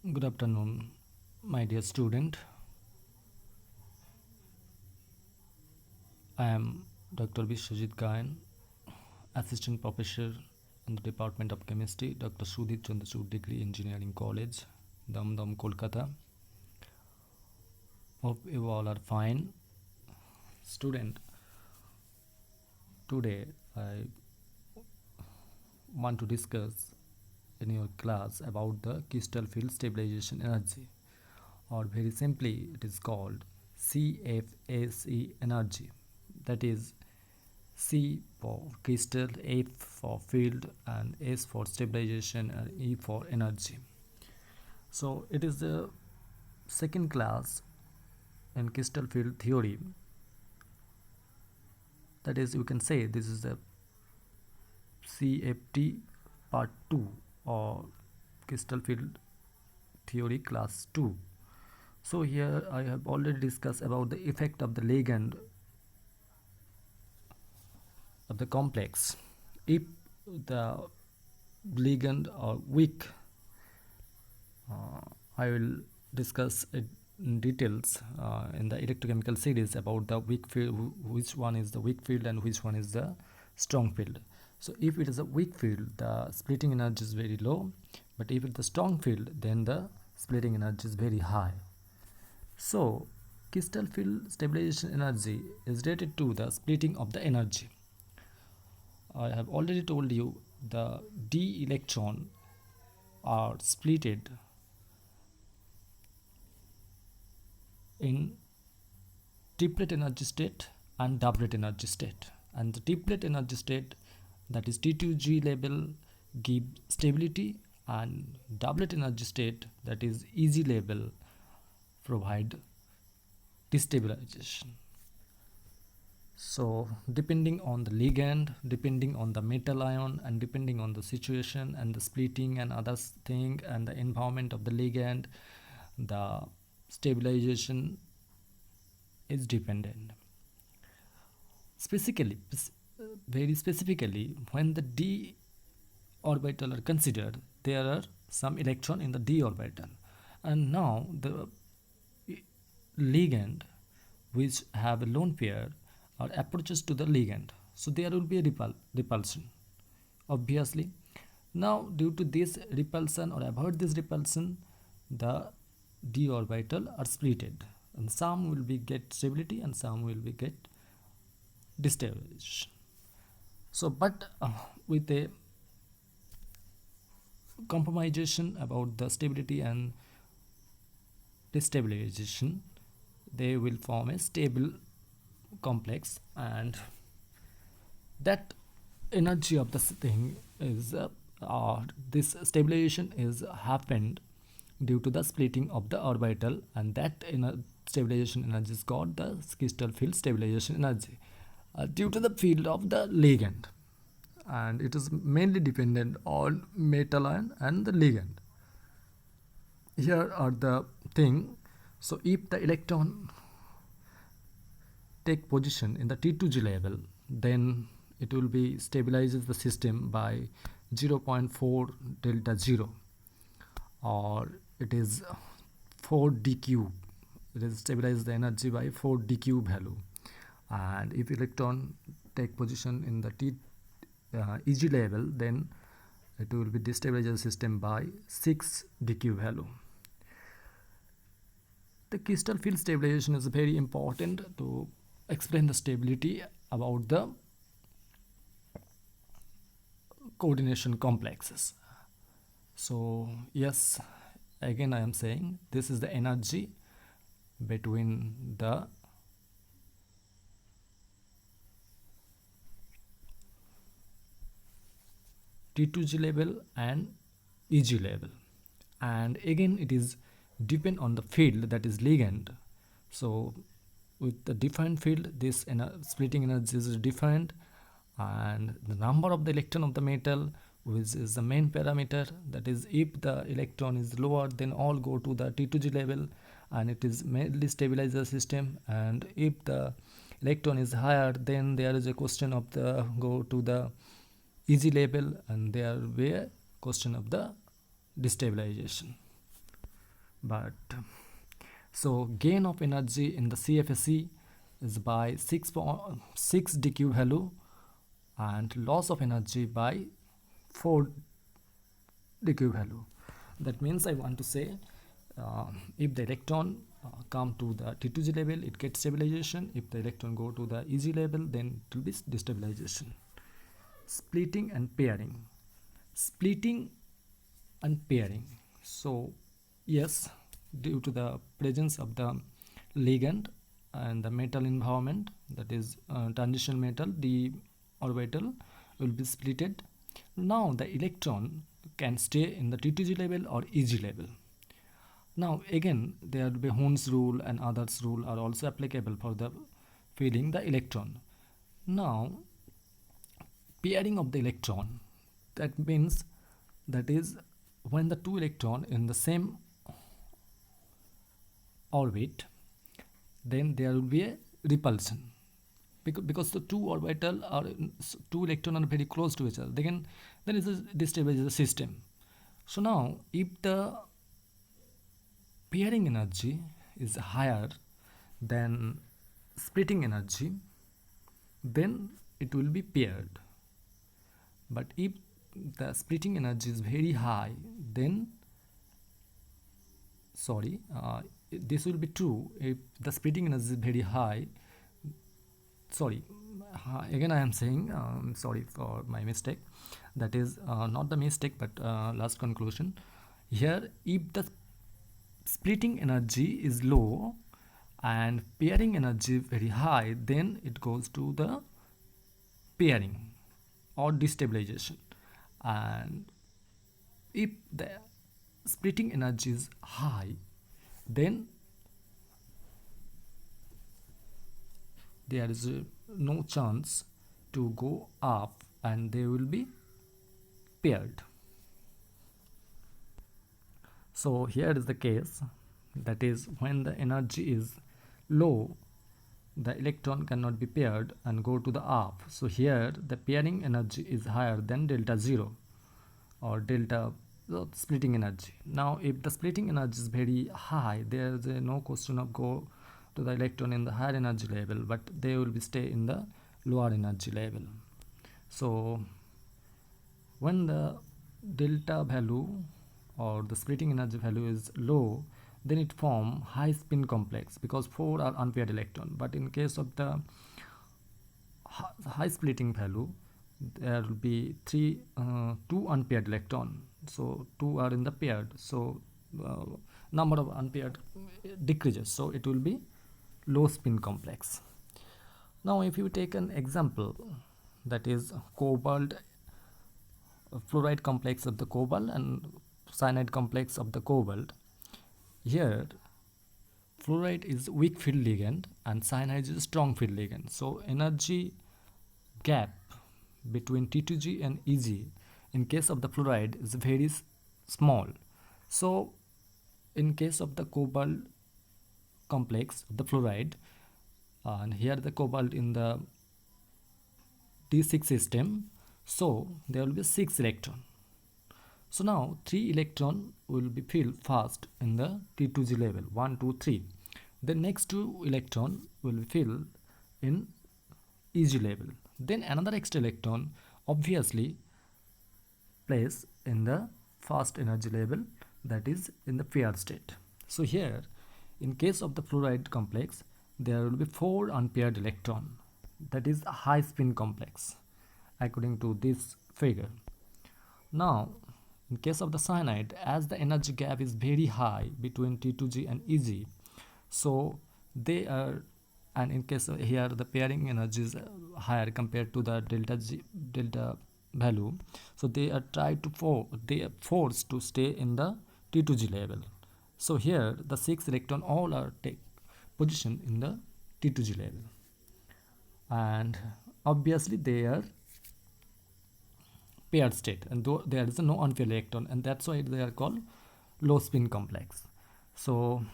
Good afternoon, my dear student. I am Dr. Vishwajit Gayan, Assistant Professor in the Department of Chemistry, Dr. Sudhir Chandrachud Degree Engineering College, Damdam, Kolkata. Hope you all are fine. Student, today I want to discuss in your class about the crystal field stabilization energy, or very simply it is called CFSE energy. That is C for crystal, F for field, and S for stabilization, and E for energy. So it is the second class in crystal field theory. That is, you can say this is the CFT part 2, or crystal field theory class 2. So here I have already discussed about the effect of the ligand of the complex. If the ligand are weak, I will discuss it in details in the electrochemical series about the weak field, which one is the weak field and which one is the strong field. So if it is a weak field, the splitting energy is very low, but if it is a strong field, then the splitting energy is very high. So crystal field stabilization energy is related to the splitting of the energy. I have already told you the d electron are splitted in triplet energy state and doublet energy state, and the triplet energy state, that is T2G level, give stability, and doublet energy state, that is EG level, provide destabilization. So depending on the ligand, depending on the metal ion, and depending on the situation and the splitting and other thing and the environment of the ligand, the stabilization is dependent. Very specifically, when the d orbital are considered, there are some electron in the d orbital, and now the ligand which have a lone pair are approaches to the ligand, so there will be a repulsion, obviously. Now due to this repulsion, or avoid this repulsion, the d orbital are splitted, and some will be get stability and some will be get destabilization. So but with a compromisation about the stability and destabilization, they will form a stable complex, and that energy of the thing is this stabilization is happened due to the splitting of the orbital, and that stabilization energy is called the crystal field stabilization energy due to the field of the ligand, and it is mainly dependent on metal ion and the ligand. Here are the thing. So if the electron take position in the T2G level, then it will be stabilizes the system by 0.4 delta 0, or it is 4 d cube. It is stabilizes the energy by 4 d cube value. And if electron take position in the EG level, then it will be destabilize the system by 6 d cube value. The crystal field stabilization is very important to explain the stability about the coordination complexes. So yes, again I am saying this is the energy between the T2G level and EG level, and again it is depend on the field, that is ligand. So with the defined field, this splitting energy is different, and the number of the electron of the metal, which is the main parameter, that is if the electron is lower, then all go to the T2G level and it is mainly stabilize the system, and if the electron is higher, then there is a question of the go to the EG level, and there will be a question of the destabilization. But so gain of energy in the CFSE is by 6.6 dq value, and loss of energy by 4 dq value. That means I want to say, if the electron come to the T2G level, it gets stabilization. If the electron go to the EG level, then it will be destabilization. Splitting and pairing. Splitting and pairing. So yes, due to the presence of the ligand and the metal environment, that is transition metal, the orbital will be splitted. Now the electron can stay in the T2G level or EG level. Now again, there will be Hund's rule and others rule are also applicable for the feeding the electron. Now pairing of the electron, that means that is when the two electron in the same orbit, then there will be a repulsion, because the two orbital or two electron are very close to each other. Then it is destabilizes the system. So now if the pairing energy is higher than splitting energy, then it will be paired. But if the splitting energy is very high, then this will be true if the splitting energy is very high. Again I am saying, sorry for my mistake. That is not the mistake, but last conclusion here. If the splitting energy is low and pairing energy very high, then it goes to the pairing or destabilization. And if the splitting energy is high, then there is no chance to go up and they will be paired. So here is the case, that is when the energy is low, the electron cannot be paired and go to the up. So here the pairing energy is higher than delta 0 or delta splitting energy. Now if the splitting energy is very high, there is no question of go to the electron in the higher energy level, but they will be stay in the lower energy level. So when the delta value or the splitting energy value is low, then it form high spin complex because 4 are unpaired electron. But in case of the high splitting value, there will be 2 unpaired electron, so 2 are in the paired, so number of unpaired decreases, so it will be low spin complex. Now if you take an example, that is cobalt fluoride complex of the cobalt and cyanide complex of the cobalt. Here fluoride is weak field ligand and cyanide is strong field ligand, so energy gap between T2G and EG in case of the fluoride is very small. So in case of the cobalt complex of the fluoride, and here the cobalt in the D6 system, so there will be 6 electron. So now 3 electron will be filled first in the T2G level, 1 2 3. The next 2 electron will be filled in EG level. Then another extra electron obviously placed in the first energy level, that is in the paired state. So here in case of the fluoride complex, there will be 4 unpaired electron, that is a high spin complex according to this figure. Now in case of the cyanide, as the energy gap is very high between T2G and EG, so they are, and in case of here the pairing energy is higher compared to the delta value, so they are forced to stay in the T2G level. So here the 6 electron all are take position in the T2G level, and obviously they are paired state, and though there is no unpaired electron, and that's why they are called low spin complex. So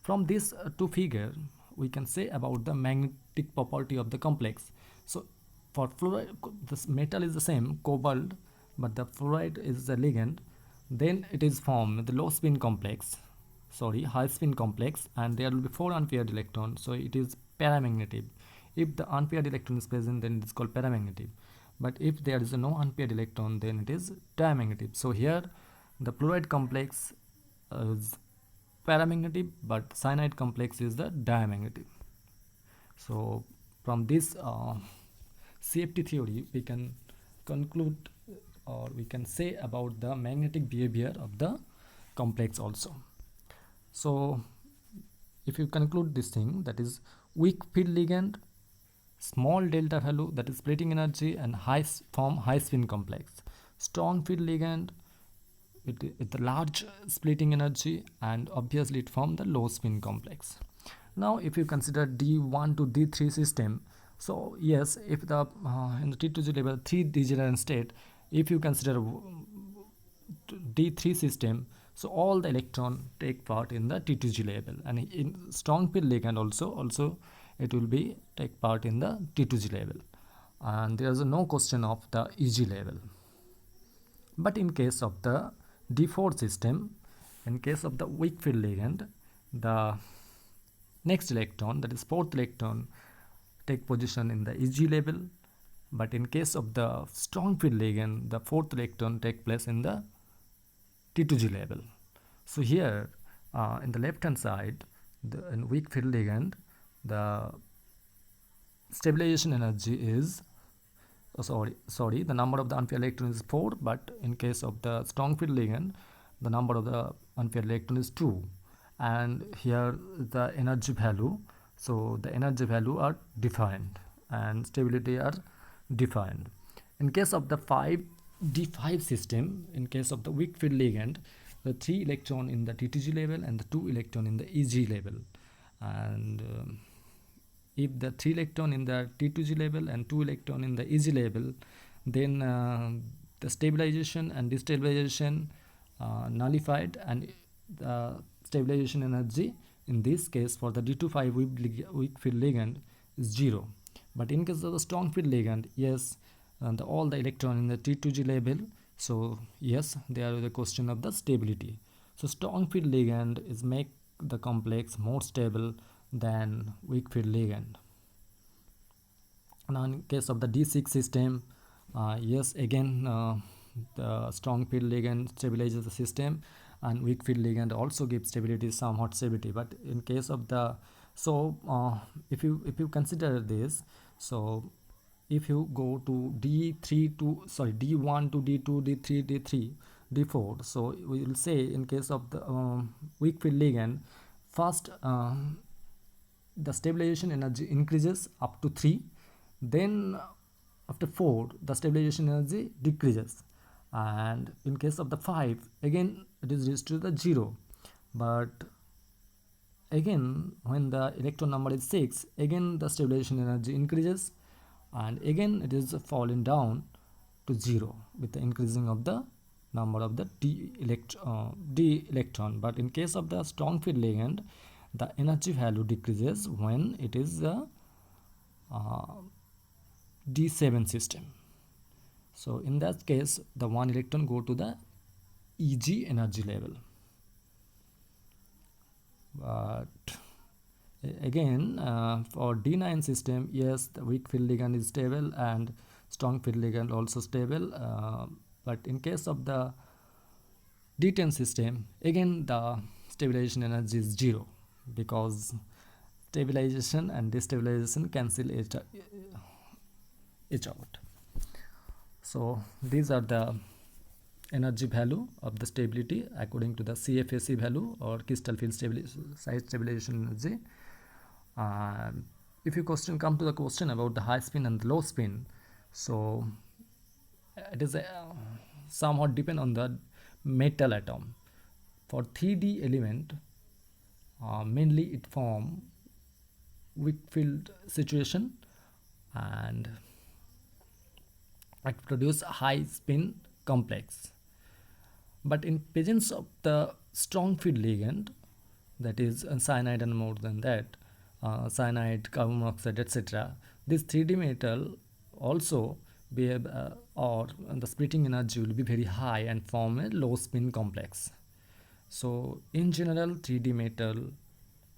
from this two figure we can say about the magnetic property of the complex. So for fluoride, this metal is the same cobalt, but the fluoride is the ligand, then it is formed the low spin complex. high spin complex, and there will be 4 unpaired electrons, so it is paramagnetic. If the unpaired electron is present, then it is called paramagnetic, but if there is no unpaired electron, then it is diamagnetic. So here the fluoride complex is paramagnetic, but cyanide complex is the diamagnetic. So from this CFT theory, we can conclude, or we can say about the magnetic behavior of the complex also. So if you conclude this thing, that is weak field ligand, small delta value, that is splitting energy, and form high spin complex. Strong field ligand with the large splitting energy, and obviously it form the low spin complex. Now if you consider D1 to D3 system, so yes, if the in the T2G level 3 degenerate state, if you consider D3 system, so all the electron take part in the T2G level, and in strong field ligand also it will be take part in the T2G level, and there is no question of the EG level. But in case of the D4 system, in case of the weak field ligand, the next electron, that is fourth electron, take position in the EG level, but in case of the strong field ligand, the fourth electron take place in the T2G level. So here in the left hand side, in weak field ligand, the stabilization energy is the number of the unpaired electron is 4, but in case of the strong field ligand, the number of the unpaired electron is 2. And here the energy value, so the energy value are defined and stability are defined. In case of the D5 system, in case of the weak field ligand, the 3 electron in the T2G level and the 2 electron in the EG level, and if the 3 electron in the T2G level and 2 electron in the EG level, then the stabilization and destabilization nullified, and the stabilization energy in this case for the D25 weak field ligand is 0. But in case of the strong field ligand, yes, and all the electron in the T2G level, so yes, there is a question of the stability. So strong field ligand is make the complex more stable than weak field ligand. Now in case of the D6 system, yes, again the strong field ligand stabilizes the system, and weak field ligand also gives stability, somewhat stability. But in case of the, so if you consider this, so if you go to D1 to D2, D3, D3, D4, so we will say in case of the weak field ligand, first the stabilization energy increases up to 3, then after 4 the stabilization energy decreases, and in case of the 5 again it is reached to the 0. But again when the electron number is 6, again the stabilization energy increases, and again it is falling down to 0 with the increasing of the number of the d electron. But in case of the strong field ligand, the energy value decreases when it is the D7 system. So in that case, the 1 electron go to the EG energy level. But again for D9 system, yes, the weak field ligand is stable and strong field ligand also stable, but in case of the D10 system, again the stabilization energy is 0, because stabilization and destabilization cancel each out. So these are the energy value of the stability according to the CFSE value, or crystal field site stabilization energy. If you come to the question about the high spin and the low spin, so it is somewhat depend on the metal atom. For 3D element, mainly it form weak field situation, and it produce high spin complex. But in presence of the strong field ligand, that is cyanide and more than that, cyanide, carbon monoxide, etc., this 3D metal also behave or the splitting energy will be very high and form a low spin complex. So in general 3D metal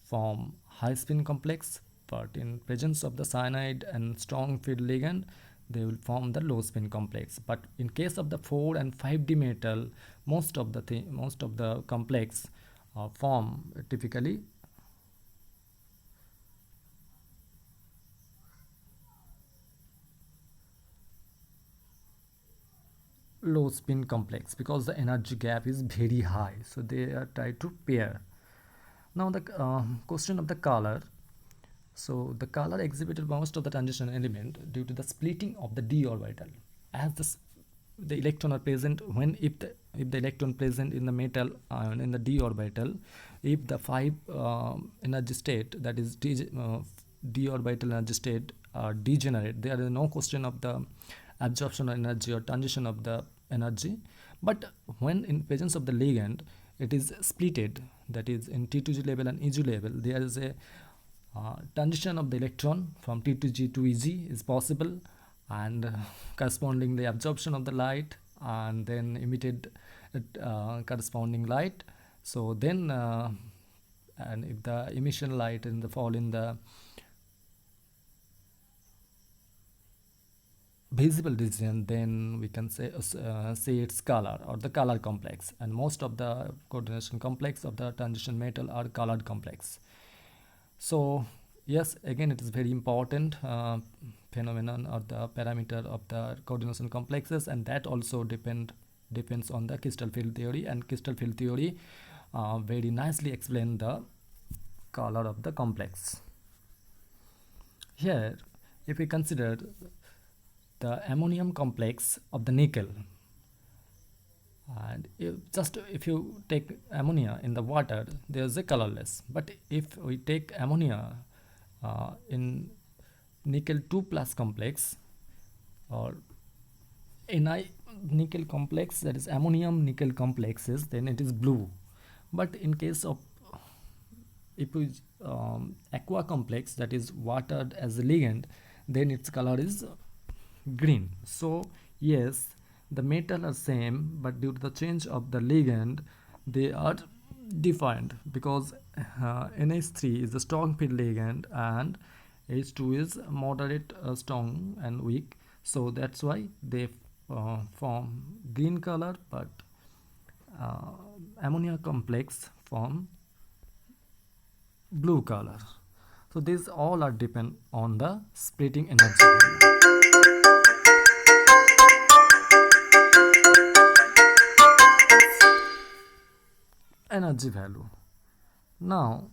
form high spin complex, but in presence of the cyanide and strong field ligand they will form the low spin complex. But in case of the 4 and 5D metal, most of the complex form typically low spin complex because the energy gap is very high, so they are tried to pair. Now the question of the color. So the color exhibited most of the transition element due to the splitting of the d orbital. As the electron are present when if the electron present in the metal ion in the d orbital, if the 5 energy state, that is d orbital energy state, are degenerate, there is no question of the absorption of energy or transition of the energy. But when in presence of the ligand it is splitted, that is in T2G level and EG level, there is a transition of the electron from T2G to EG is possible, and corresponding the absorption of the light and then emitted corresponding light. So then and if the emission light in the fall in the visible region, then we can say its color or the color complex, and most of the coordination complex of the transition metal are colored complex. So yes, again it is very important phenomenon or the parameter of the coordination complexes, and that also depends on the crystal field theory, and crystal field theory very nicely explain the color of the complex. Here if we consider the ammonium complex of the nickel, and if you take ammonia in the water, there is a colorless. But if we take ammonia in nickel 2 plus complex or Ni nickel complex, that is ammonium nickel complexes, then it is blue. But in case of if we aqua complex, that is water as a ligand, then its color is green. So yes, the metal are same, but due to the change of the ligand they are defined, because NH3 is a strong field ligand and H2 is moderate strong and weak, so that's why they form green color, but ammonia complex form blue color. So these all are depend on the splitting energy. Energy value. Now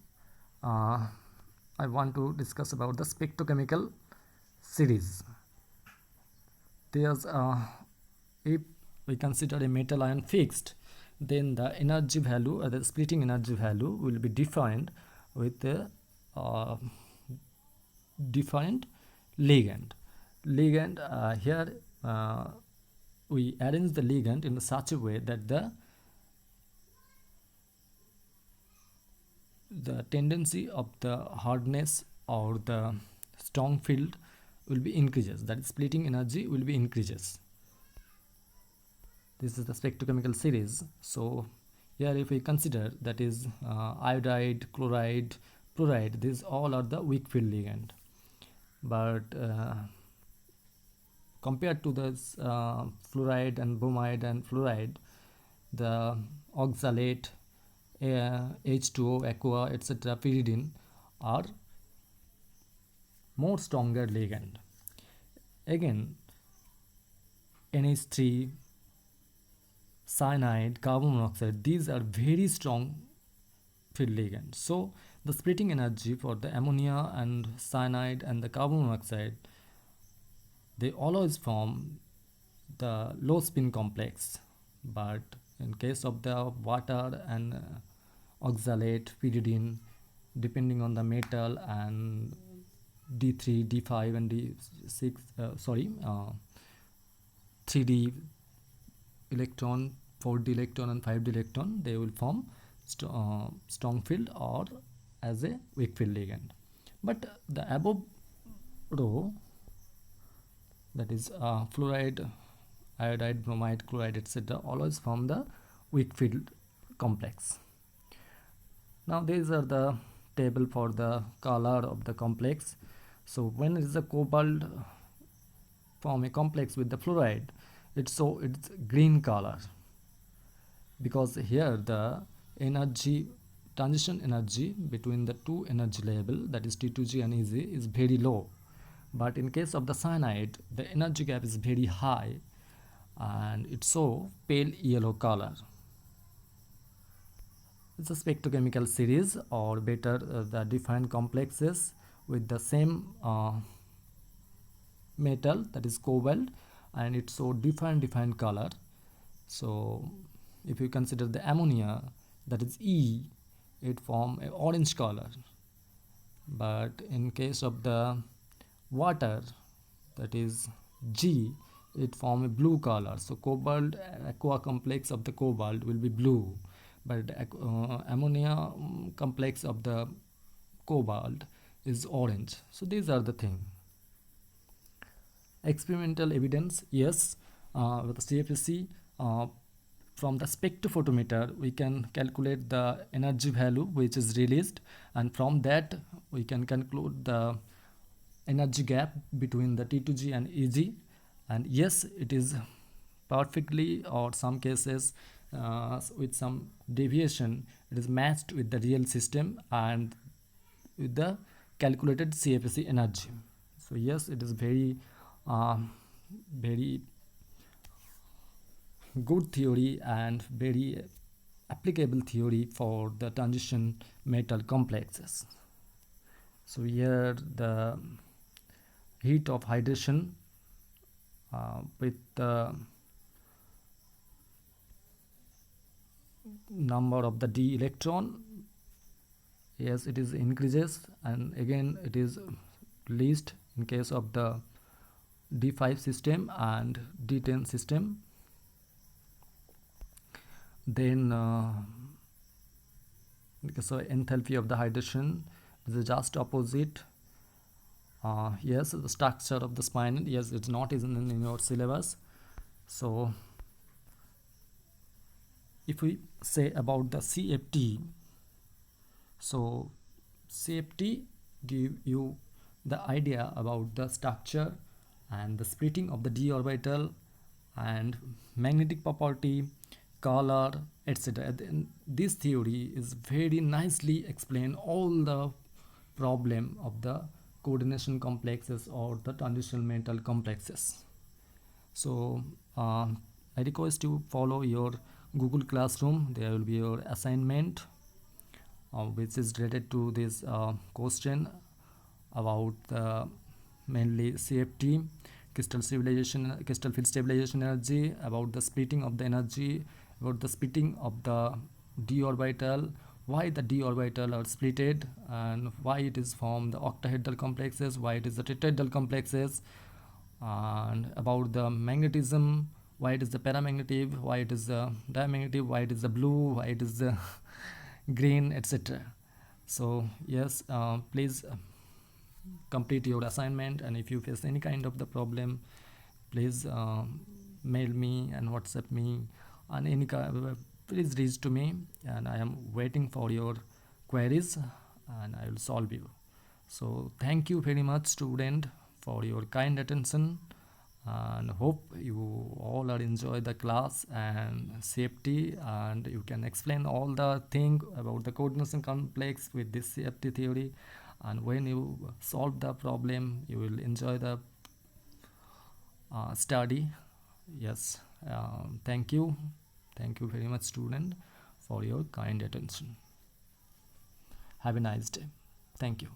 I want to discuss about the spectrochemical series. There's if we consider a metal ion fixed, then the energy value or the splitting energy value will be defined with a defined ligand. Here we arrange the ligand in such a way that the tendency of the hardness or the strong field will be increases, that is splitting energy will be increases. This is the spectrochemical series. So here if we consider, that is iodide, chloride, fluoride, these all are the weak field ligand. But compared to this fluoride and bromide and fluoride, the oxalate, H2O, aqua, etc., pyridine are more stronger ligand. Again, NH3, cyanide, carbon monoxide, these are very strong field ligands. So the splitting energy for the ammonia and cyanide and the carbon monoxide, they always form the low spin complex. But in case of the water and oxalate, pyridine, depending on the metal, and D3, D5 and D6 3D electron, 4D electron and 5D electron, they will form strong field or as a weak field ligand. But the above row, that is fluoride, iodide, bromide, chloride, etc., always form the weak field complex. Now these are the table for the color of the complex. So when it is a cobalt form a complex with the fluoride, it's green color, because here the energy transition energy between the two energy level, that is T2G and EG, is very low. But in case of the cyanide, the energy gap is very high and it's so pale yellow color. It's a spectrochemical series, or better, the different complexes with the same metal, that is cobalt, and it's so different color. So if you consider the ammonia, that is E, it form a orange color. But in case of the water, that is G, it form a blue color. So cobalt aqua complex of the cobalt will be blue, but ammonia complex of the cobalt is orange. So these are the thing. Experimental evidence, yes, with the CFC, from the spectrophotometer we can calculate the energy value which is released, and from that we can conclude the energy gap between the T2G and EG. And yes, it is perfectly, or some cases with some deviation, it is matched with the real system and with the calculated CFC energy. So yes, it is very uh, very good theory and very applicable theory for the transition metal complexes. So here the heat of hydration with the number of the d electron, yes, it is increases, and again it is least in case of the d5 system and d10 system. Then so enthalpy of the hydration is just opposite. Yes, the structure of the spinel, yes, it's not in your syllabus. So if we say about the CFT, so CFT give you the idea about the structure and the splitting of the d orbital and magnetic property, color, etc. This theory is very nicely explain all the problem of the coordination complexes or the transitional metal complexes. So I request you follow your Google Classroom. There will be your assignment which is related to this question about mainly CFT, crystal stabilization, crystal field stabilization energy, about the splitting of the energy, about the splitting of the d orbital, why the d orbital are splitted, and why it is formed the octahedral complexes, why it is the tetrahedral complexes, and about the magnetism, why it is the paramagnetic, why it is the diamagnetic, why it is the blue, why it is the green, etc. So yes, please complete your assignment, and if you face any kind of the problem, please mail me and WhatsApp me, and any please reach to me, and I am waiting for your queries and I will solve you. So thank you very much, student, for your kind attention, and hope you all are enjoy the class and safety, and you can explain all the thing about the coordination complex with this safety theory, and when you solve the problem you will enjoy the study. Yes, thank you very much, student, for your kind attention. Have a nice day. Thank you.